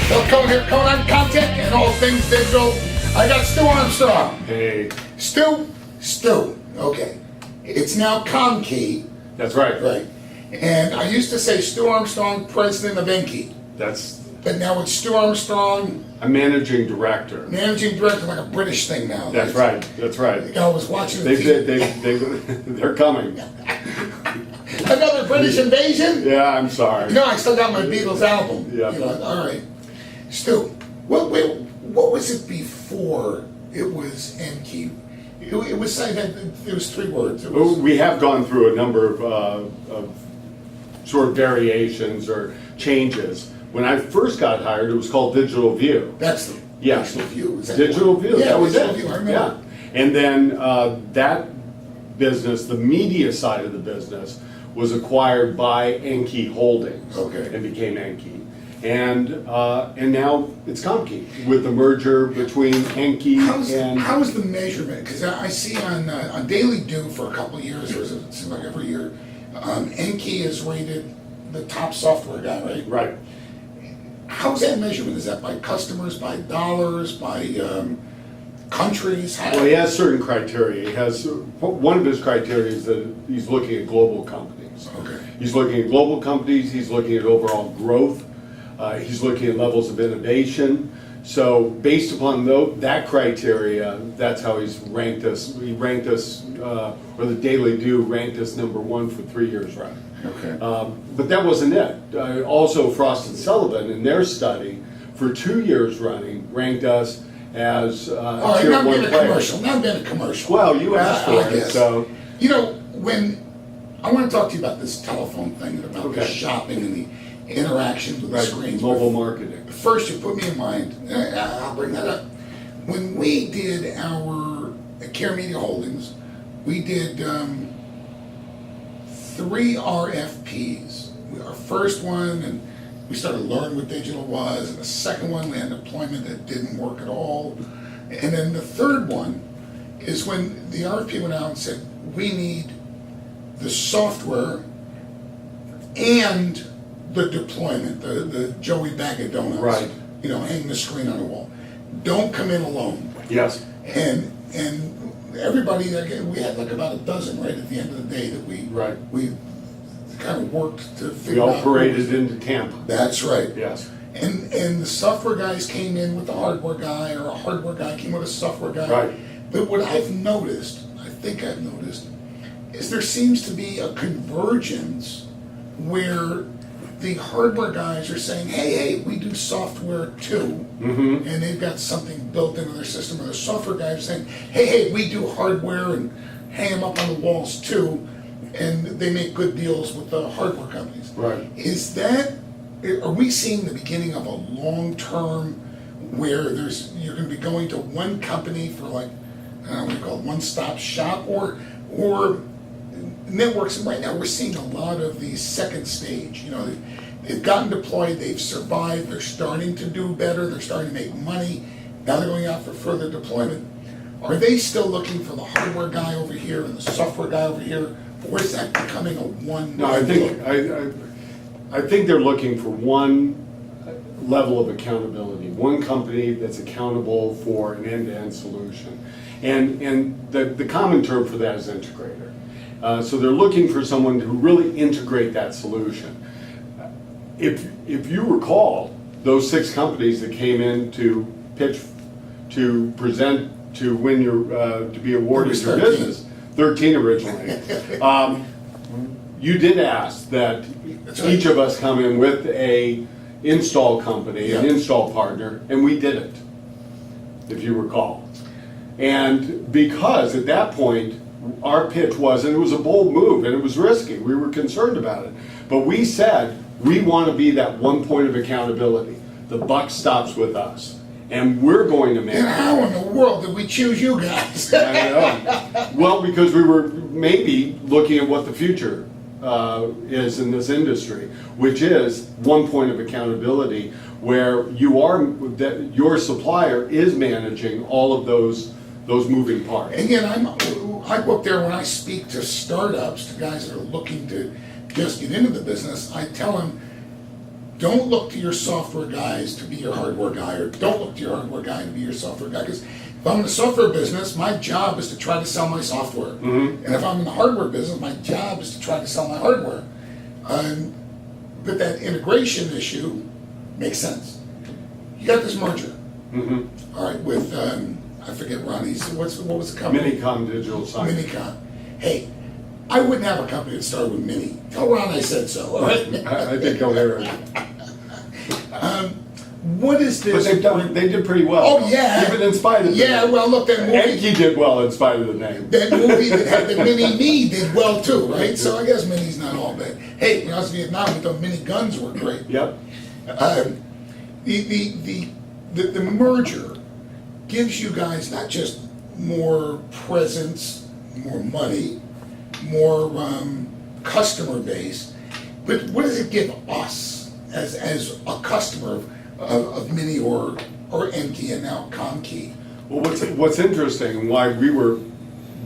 Well, coming on content and all things digital. I got Stuart Armstrong. Hey. Stu. Okay. It's now ComQi. That's right. Right. And I used to say Stuart Armstrong, president of Enki. But now it's Stuart Armstrong. A managing director. Managing director, like a British thing now. That's right. I was watching the TV. They're coming. Another British invasion? Yeah, I'm sorry. No, I still got my Beatles album. Yeah. All right. Stu, what was it before it was Enki? It was three words. We have gone through a number of sort of variations or changes. When I first got hired, it was called Digital View. That's the Digital View. Digital View. Yeah, that was Digital it. View, I remember. Yeah. And then that business, the media side of the business, was acquired by Enki Holdings. Okay. And became Enki. And now it's ComQi with the merger between Enki and. How is the measurement? Because I see on Daily Do for a couple of years, or it seems like every year, Enki is rated the top software guy, right? Right. How's that measurement? Is that by customers, by dollars, by countries? Well, he has certain criteria. He has one of his criteria is that he's looking at global companies. Okay. He's looking at global companies. He's looking at overall growth. He's looking at levels of innovation. So based upon that criteria, that's how he's ranked us. He ranked us, or the Daily Do ranked us #1 for 3 years running. Okay. But that wasn't it. Also, Frost and Sullivan, in their study, for 2 years running, ranked us as All right, tier now I'm 1 being a player. commercial. Now I'm being a commercial. Well, you asked for I it, guess. so. You know, when I want to talk to you about this telephone thing, about the Okay. shopping and the interactions with the screens. Mobile marketing. First, you put me in mind, I'll bring that up. When we did our Care Media Holdings, we did 3 RFPs. Our first one, and we started learning what digital was, and the second one, we had an deployment that didn't work at all. And then the third one is when the RFP went out and said, we need the software and the deployment, the Joey Bag of Donuts, Right. Hanging the screen on the wall. Don't come in alone. Yes. And everybody, we had like about a dozen right at the end of the day that we kind of worked to We figure all out. paraded into Tampa. That's right. Yes. And the software guys came in with the hardware guy, or a hardware guy came with a software guy. Right. But what I've noticed, is there seems to be a convergence where the hardware guys are saying, hey, we do software too, Mm-hmm. and they've got something built into their system, or the software guys are saying, hey, we do hardware and hang them up on the walls too, and they make good deals with the hardware companies. Right. Are we seeing the beginning of a long-term where you're going to be going to one company for like, I don't know what you call it, one-stop shop, or networks? And right now we're seeing a lot of the second stage. They've gotten deployed, they've survived, they're starting to do better, they're starting to make money. Now they're going out for further deployment. Are they still looking for the hardware guy over here and the software guy over here, or is that becoming a one? No, I think they're looking for one level of accountability, one company that's accountable for an end-to-end solution. And the common term for that is integrator. So they're looking for someone to really integrate that solution. If you recall, those 6 companies that came in to pitch, to present, to win to be awarded your business, 13 originally. You did ask that each of us come in with a install company, an install partner, and we did it, if you recall. And because at that point, our pitch was, and it was a bold move, and it was risky, we were concerned about it, but we said, we want to be that one point of accountability. The buck stops with us, and we're going to manage. And how in the world did we choose you guys? I know. Well, because we were maybe looking at what the future is in this industry, which is one point of accountability where your supplier is managing all of those moving parts. Again, I go up there when I speak to startups, to guys that are looking to just get into the business. I tell them, don't look to your software guys to be your hardware guy, or don't look to your hardware guy to be your software guy. Because if I'm in the software business, my job is to try to sell my software. And if I'm in the hardware business, my job is to try to sell my hardware. But that integration issue makes sense. You got this merger. All right, with, I forget Ronnie's, what was the company? Minicom Digital Signage. Minicom. Hey, I wouldn't have a company that started with Mini. Tell Ron I said so, all right? I think he'll hear it. What is But this? they did pretty well. Oh, yeah. Even in spite of the Yeah, name. well, look, that movie, Enki did well in spite of the name. that had the Mini Me did well too, right? So I guess Mini's not all bad. Hey, when I was in Vietnam, we thought Mini guns were great. Yep. The merger gives you guys not just more presence, more money, more customer base, but what does it give us as a customer of Mini or Enki and now ComQi? Well, what's interesting and why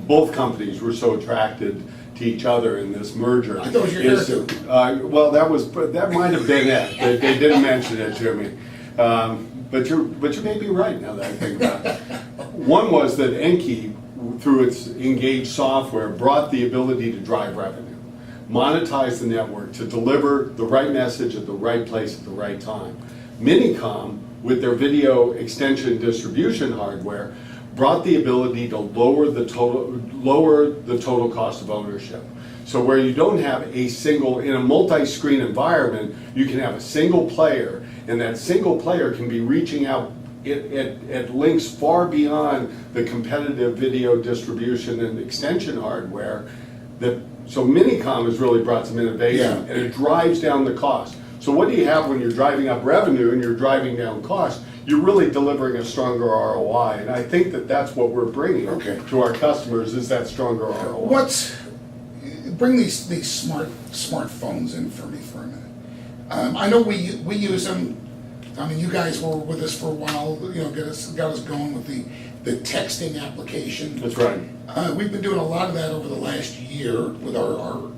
both companies were so attracted to each other in this merger. I thought it was your hairdo. Well, that might have been it. They didn't mention it to me. But you may be right now that I think about it. One was that Enki, through its Engage software, brought the ability to drive revenue, monetize the network, to deliver the right message at the right place at the right time. Minicom, with their video extension distribution hardware, brought the ability to lower the total cost of ownership. So where you don't have in a multi-screen environment, you can have a single player, and that single player can be reaching out at links far beyond the competitive video distribution and extension hardware. So Minicom has really brought some innovation, and it drives down the cost. So what do you have when you're driving up revenue and you're driving down cost? You're really delivering a stronger ROI, and I think that's what we're bringing to our customers, is that stronger ROI. Bring these smartphones in for me for a minute. I know we use them. I mean, you guys were with us for a while. You know, got us going with the texting application. That's right. We've been doing a lot of that over the last year with our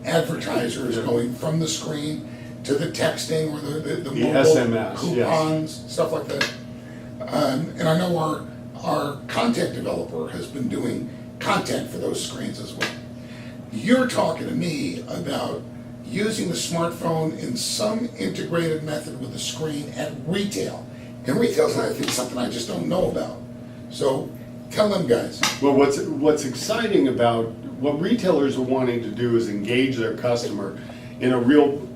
advertisers going from the screen to the texting or the mobile SMS, coupons, stuff like that. And I know our content developer has been doing content for those screens as well. You're talking to me about using the smartphone in some integrated method with the screen at retail. And retail's, I think, something I just don't know about. So tell them guys. Well, what's exciting about what retailers are wanting to do is engage their customer in a real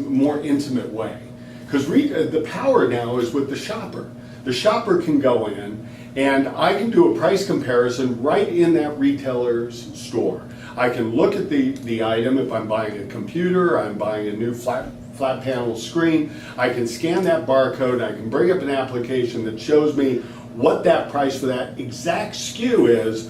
more intimate way. Because the power now is with the shopper. The shopper can go in and I can do a price comparison right in that retailer's store. I can look at the item if I'm buying a computer, I'm buying a new flat panel screen. I can scan that barcode, I can bring up an application that shows me what that price for that exact SKU is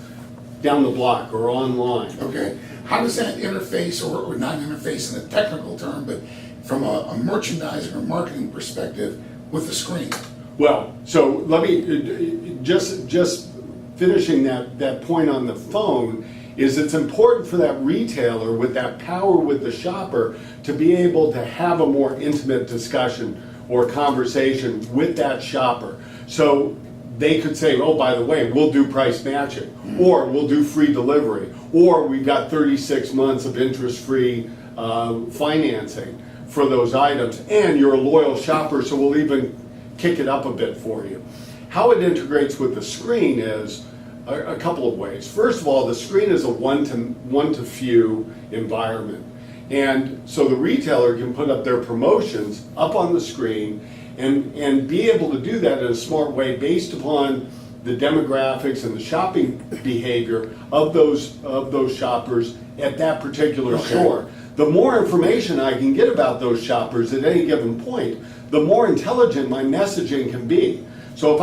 down the block or online. Okay. How does that interface, or not interface in a technical term, but from a merchandising or marketing perspective with the screen? Well, so let me just finishing that point on the phone. Is it's important for that retailer with that power with the shopper to be able to have a more intimate discussion or conversation with that shopper. So they could say, oh, by the way, we'll do price matching, or we'll do free delivery, or we've got 36 months of interest-free financing for those items, and you're a loyal shopper, so we'll even kick it up a bit for you. How it integrates with the screen is a couple of ways. First of all, the screen is a one-to-few environment. And so the retailer can put up their promotions up on the screen and be able to do that in a smart way based upon the demographics and the shopping behavior of those shoppers at that particular store. The more information I can get about those shoppers at any given point, the more intelligent my messaging can be. So if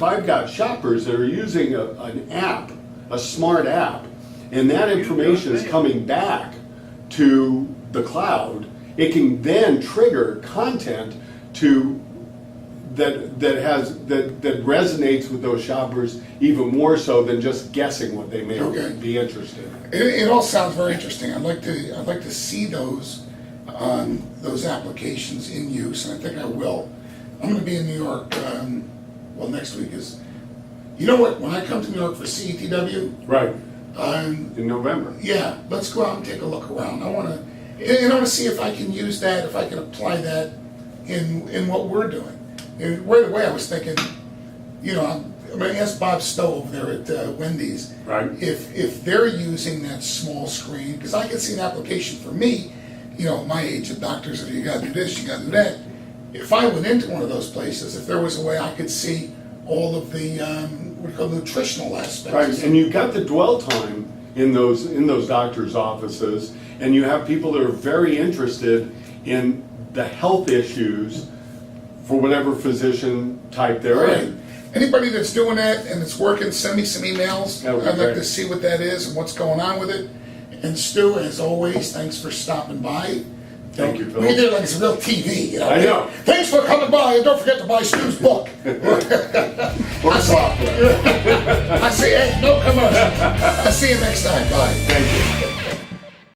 I've got shoppers that are using an app, a smart app, and that information is coming back to the cloud, it can then trigger content that resonates with those shoppers even more so than just guessing what they may be interested in. It all sounds very interesting. I'd like to see those those applications in use, and I think I will. I'm gonna be in New York, well, next week is, you know what, when I come to New York for CETW, Right, um, in November. yeah, let's go out and take a look around. I wanna see if I can use that, if I can apply that in what we're doing. And right away, I was thinking, you know, I'm gonna ask Bob Stowe over there at Wendy's. Right. If they're using that small screen, because I can see an application for me, you know, my age of doctors, if you gotta do this, you gotta do that. If I went into one of those places, if there was a way I could see all of the, what we call nutritional aspects. Right, and you've got the dwell time in those doctors' offices, and you have people that are very interested in the health issues for whatever physician type they're Right. in. Anybody that's doing that and it's working, send me some emails. That would be I'd like great. to see what that is and what's going on with it. And Stu, as always, thanks for stopping by. Thank you, Phil. We did it like it's real TV, you know? I know. Thanks for coming by, and don't forget to buy Stu's book. Or software. I see, hey, no commercials. I'll see you next time, bye. Thank you.